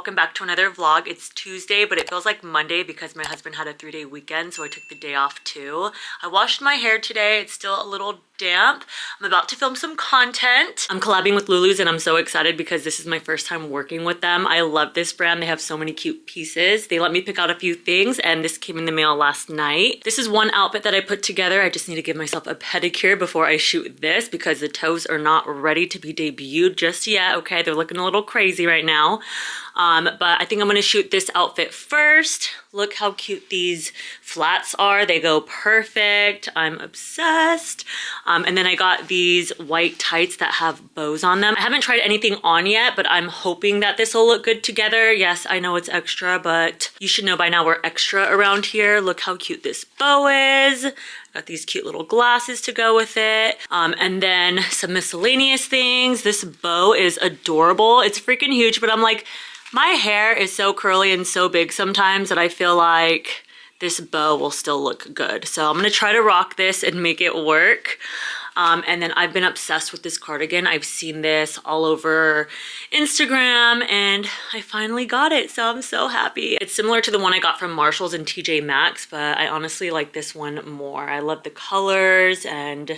welcome back to another vlog. It's Tuesday, but it feels like Monday because my husband had a 3-day weekend, so I took the day off too. I washed my hair today. It's still a little damp. I'm about to film some content. I'm collabing with Lulus and I'm so excited because this is my first time working with them. I love this brand. They have so many cute pieces. They let me pick out a few things and this came in the mail last night. This is one outfit that I put together. I just need to give myself a pedicure before I shoot this because the toes are not ready to be debuted just yet. Okay, they're looking a little crazy right now. But I think I'm gonna shoot this outfit first. Look how cute these flats are. They go perfect. I'm obsessed. And then I got these white tights that have bows on them. I haven't tried anything on yet, but I'm hoping that this will look good together. Yes, I know it's extra, but you should know by now we're extra around here. Look how cute this bow is. Got these cute little glasses to go with it. And then some miscellaneous things. This bow is adorable. It's freaking huge, but I'm like, my hair is so curly and so big sometimes that I feel like this bow will still look good. So I'm gonna try to rock this and make it work. And then I've been obsessed with this cardigan. I've seen this all over Instagram and I finally got it. So I'm so happy. It's similar to the one I got from Marshall's and TJMaxx, but I honestly like this one more. I love the colors and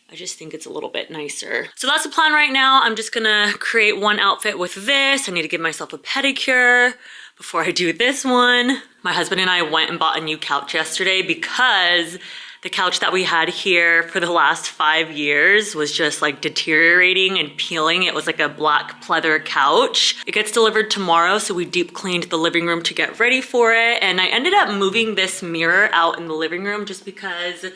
I just think it's a little bit nicer. So that's the plan right now. I'm just gonna create one outfit with this. I need to give myself a pedicure before I do this one. My husband and I went and bought a new couch yesterday because the couch that we had here for the last 5 years was just like deteriorating and peeling. It was like a black pleather couch. It gets delivered tomorrow, so we deep cleaned the living room to get ready for it. And I ended up moving this mirror out in the living room just because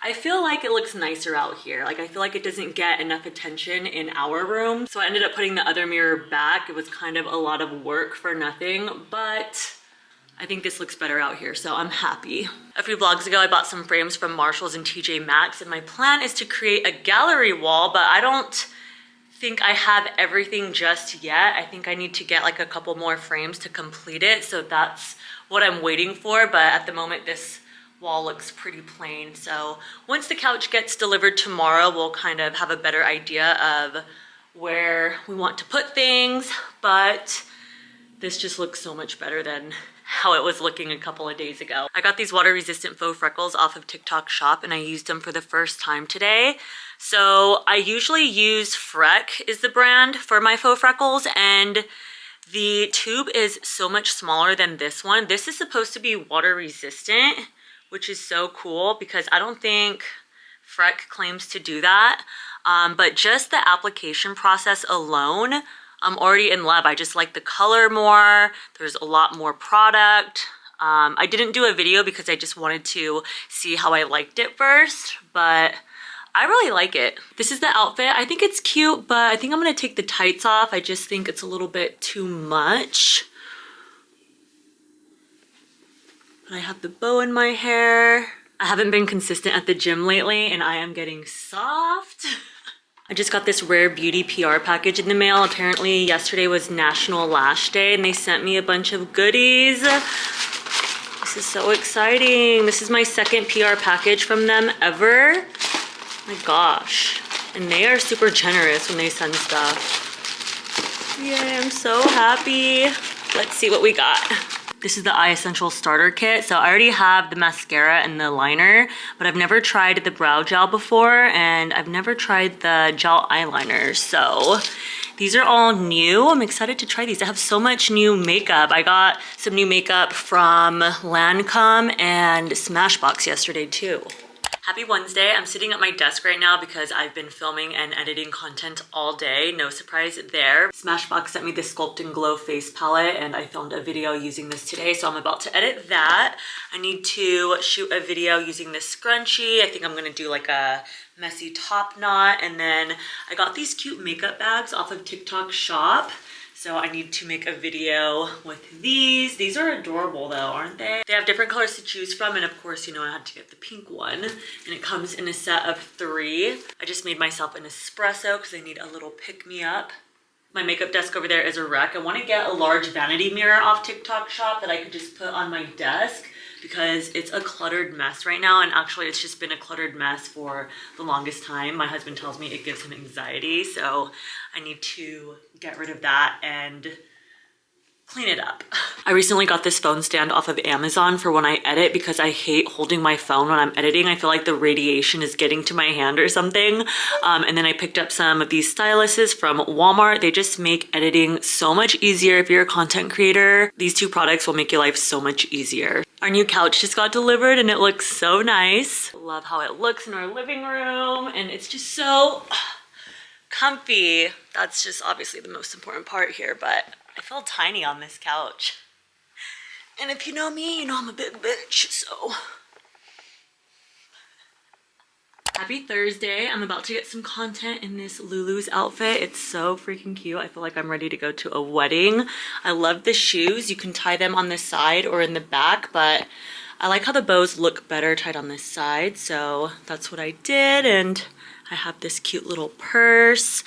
I feel like it looks nicer out here. Like I feel like it doesn't get enough attention in our room. So I ended up putting the other mirror back. It was kind of a lot of work for nothing, but I think this looks better out here, so I'm happy. A few vlogs ago, I bought some frames from Marshall's and TJMaxx, and my plan is to create a gallery wall, but I don't think I have everything just yet. I think I need to get like a couple more frames to complete it, so that's what I'm waiting for, but at the moment, this wall looks pretty plain. So once the couch gets delivered tomorrow, we'll kind of have a better idea of where we want to put things, but this just looks so much better than how it was looking a couple of days ago. I got these water resistant faux freckles off of TikTok Shop and I used them for the first time today. So I usually use Freck is the brand for my faux freckles, and the tube is so much smaller than this one. This is supposed to be water resistant, which is so cool because I don't think Freck claims to do that. But just the application process alone, I'm already in love. I just like the color more. There's a lot more product. I didn't do a video because I just wanted to see how I liked it first, but I really like it. This is the outfit. I think it's cute, but I think I'm gonna take the tights off. I just think it's a little bit too much. I have the bow in my hair. I haven't been consistent at the gym lately and I am getting soft. I just got this Rare Beauty PR package in the mail. Apparently yesterday was National Lash Day and they sent me a bunch of goodies. This is so exciting. This is my second PR package from them ever. My gosh. And they are super generous when they send stuff. Yay, I'm so happy. Let's see what we got. This is the Eye Essential Starter Kit. So I already have the mascara and the liner, but I've never tried the brow gel before and I've never tried the gel eyeliner. So these are all new. I'm excited to try these. I have so much new makeup. I got some new makeup from Lancome and Smashbox yesterday too. Happy Wednesday. I'm sitting at my desk right now because I've been filming and editing content all day. No surprise there. Smashbox sent me this Sculpt and Glow face palette and I filmed a video using this today, so I'm about to edit that. I need to shoot a video using this scrunchie. I think I'm gonna do like a messy top knot, and then I got these cute makeup bags off of TikTok Shop. So I need to make a video with these. These are adorable though, aren't they? They have different colors to choose from, and of course, you know, I had to get the pink one, and it comes in a set of 3. I just made myself an espresso because I need a little pick-me-up. My makeup desk over there is a wreck. I want to get a large vanity mirror off TikTok Shop that I could just put on my desk because it's a cluttered mess right now, and actually it's just been a cluttered mess for the longest time. My husband tells me it gives him anxiety, so I need to get rid of that and clean it up. I recently got this phone stand off of Amazon for when I edit because I hate holding my phone when I'm editing. I feel like the radiation is getting to my hand or something. And then I picked up some of these styluses from Walmart. They just make editing so much easier if you're a content creator. These two products will make your life so much easier. Our new couch just got delivered and it looks so nice. Love how it looks in our living room and it's just so comfy. That's just obviously the most important part here, but I feel tiny on this couch. And if you know me, you know I'm a big bitch, so. Happy Thursday. I'm about to get some content in this Lulus outfit. It's so freaking cute. I feel like I'm ready to go to a wedding. I love the shoes. You can tie them on the side or in the back, but I like how the bows look better tied on this side, so that's what I did. And I have this cute little purse.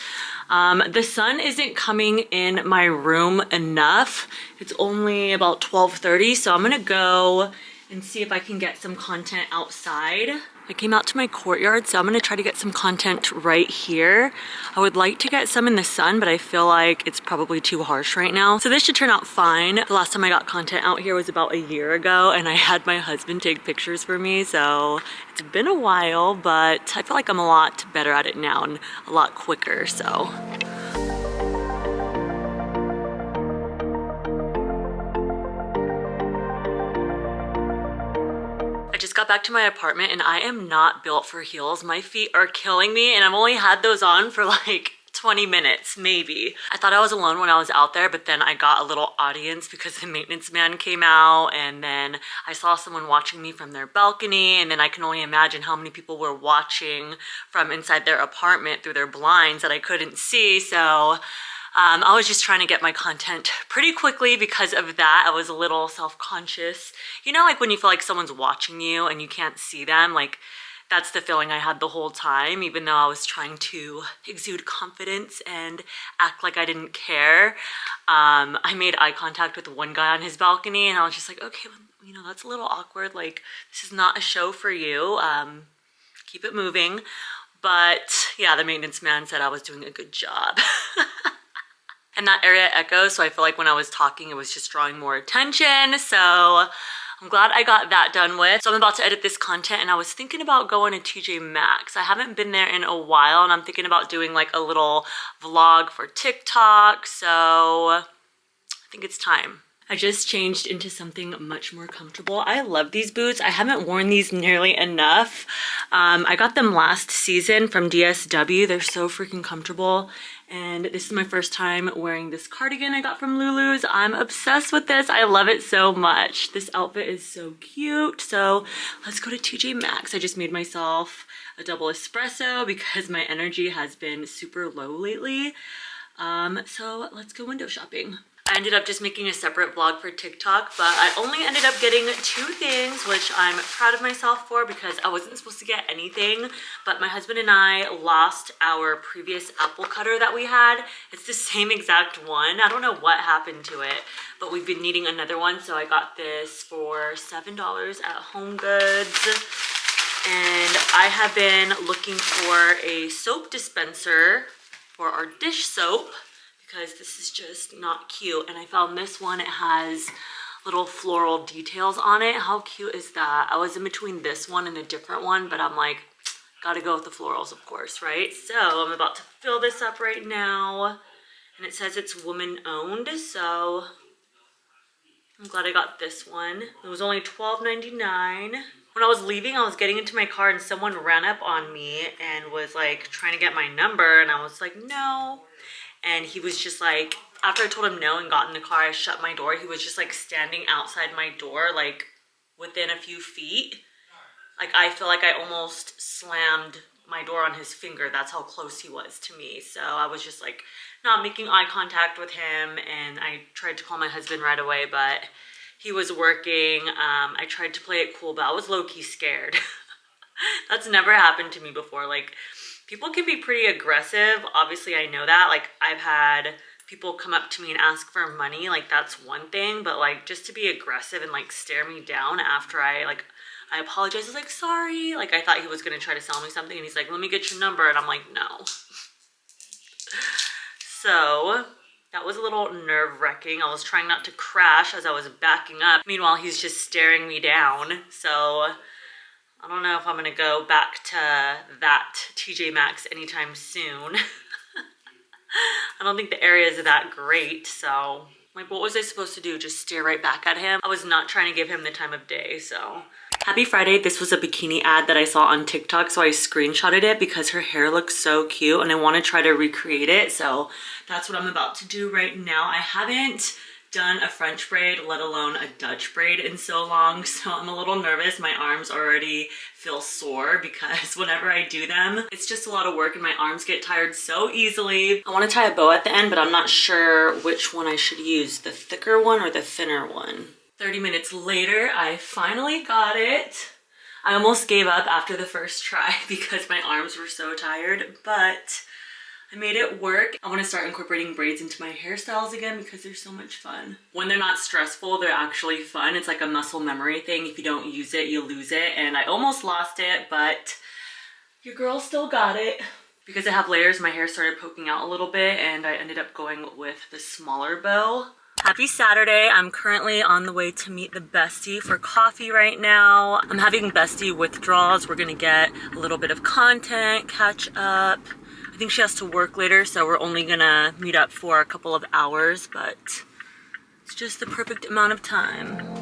The sun isn't coming in my room enough. It's only about 12:30, so I'm gonna go and see if I can get some content outside. I came out to my courtyard, so I'm gonna try to get some content right here. I would like to get some in the sun, but I feel like it's probably too harsh right now. So this should turn out fine. The last time I got content out here was about a year ago, and I had my husband take pictures for me, so it's been a while, but I feel like I'm a lot better at it now and a lot quicker, so. Just got back to my apartment and I am not built for heels. My feet are killing me and I've only had those on for like 20 minutes, maybe. I thought I was alone when I was out there, but then I got a little audience because the maintenance man came out and then I saw someone watching me from their balcony, and then I can only imagine how many people were watching from inside their apartment through their blinds that I couldn't see, so I was just trying to get my content pretty quickly because of that. I was a little self-conscious. You know, like when you feel like someone's watching you and you can't see them, like that's the feeling I had the whole time, even though I was trying to exude confidence and act like I didn't care. I made eye contact with one guy on his balcony and I was just like, okay, you know, that's a little awkward. Like, this is not a show for you. Keep it moving. But yeah, the maintenance man said I was doing a good job. And that area echoes, so I feel like when I was talking, it was just drawing more attention. So I'm glad I got that done with. So I'm about to edit this content and I was thinking about going to TJMaxx. I haven't been there in a while and I'm thinking about doing like a little vlog for TikTok. So I think it's time. I just changed into something much more comfortable. I love these boots. I haven't worn these nearly enough. I got them last season from DSW. They're so freaking comfortable. And this is my first time wearing this cardigan I got from Lulus. I'm obsessed with this. I love it so much. This outfit is so cute. So let's go to TJMaxx. I just made myself a double espresso because my energy has been super low lately. So let's go window shopping. I ended up just making a separate vlog for TikTok, but I only ended up getting 2 things, which I'm proud of myself for because I wasn't supposed to get anything, but my husband and I lost our previous apple cutter that we had. It's the same exact one. I don't know what happened to it, but we've been needing another one, so I got this for $7 at HomeGoods. And I have been looking for a soap dispenser for our dish soap, because this is just not cute. And I found this one. It has little floral details on it. How cute is that? I was in between this one and a different one, but I'm like, gotta go with the florals, of course, right? So I'm about to fill this up right now. And it says it's woman owned, so I'm glad I got this one. It was only $12.99. When I was leaving, I was getting into my car and someone ran up on me and was like trying to get my number, and I was like, no. And he was just like, after I told him no and got in the car, I shut my door. He was just like standing outside my door, like within a few feet. Like I feel like I almost slammed my door on his finger. That's how close he was to me. So I was just like not making eye contact with him. And I tried to call my husband right away, but he was working. I tried to play it cool, but I was low-key scared. That's never happened to me before. Like, people can be pretty aggressive. Obviously, I know that. Like, I've had people come up to me and ask for money. Like, that's one thing. But, like, just to be aggressive and, like, stare me down after I apologized. I was like, sorry. Like, I thought he was going to try to sell me something. And he's like, let me get your number. And I'm like, no. So, That was a little nerve-wracking. I was trying not to crash as I was backing up. Meanwhile, he's just staring me down. So I don't know if I'm gonna go back to that TJMaxx anytime soon. I don't think the area is that great, so like, what was I supposed to do? Just stare right back at him? I was not trying to give him the time of day, so. Happy Friday. This was a bikini ad that I saw on TikTok, so I screenshotted it because her hair looks so cute and I want to try to recreate it. So that's what I'm about to do right now. I haven't done a French braid, let alone a Dutch braid in so long, so I'm a little nervous. My arms already feel sore because whenever I do them, it's just a lot of work and my arms get tired so easily. I want to tie a bow at the end, but I'm not sure which one I should use, the thicker one or the thinner one. 30 minutes later, I finally got it. I almost gave up after the first try because my arms were so tired, but I made it work. I want to start incorporating braids into my hairstyles again because they're so much fun. When they're not stressful, they're actually fun. It's like a muscle memory thing. If you don't use it, you lose it. And I almost lost it, but your girl still got it. Because I have layers, my hair started poking out a little bit and I ended up going with the smaller bow. Happy Saturday. I'm currently on the way to meet the bestie for coffee right now. I'm having bestie withdrawals. We're gonna get a little bit of content, catch up. I think she has to work later, so we're only gonna meet up for a couple of hours, but it's just the perfect amount of time.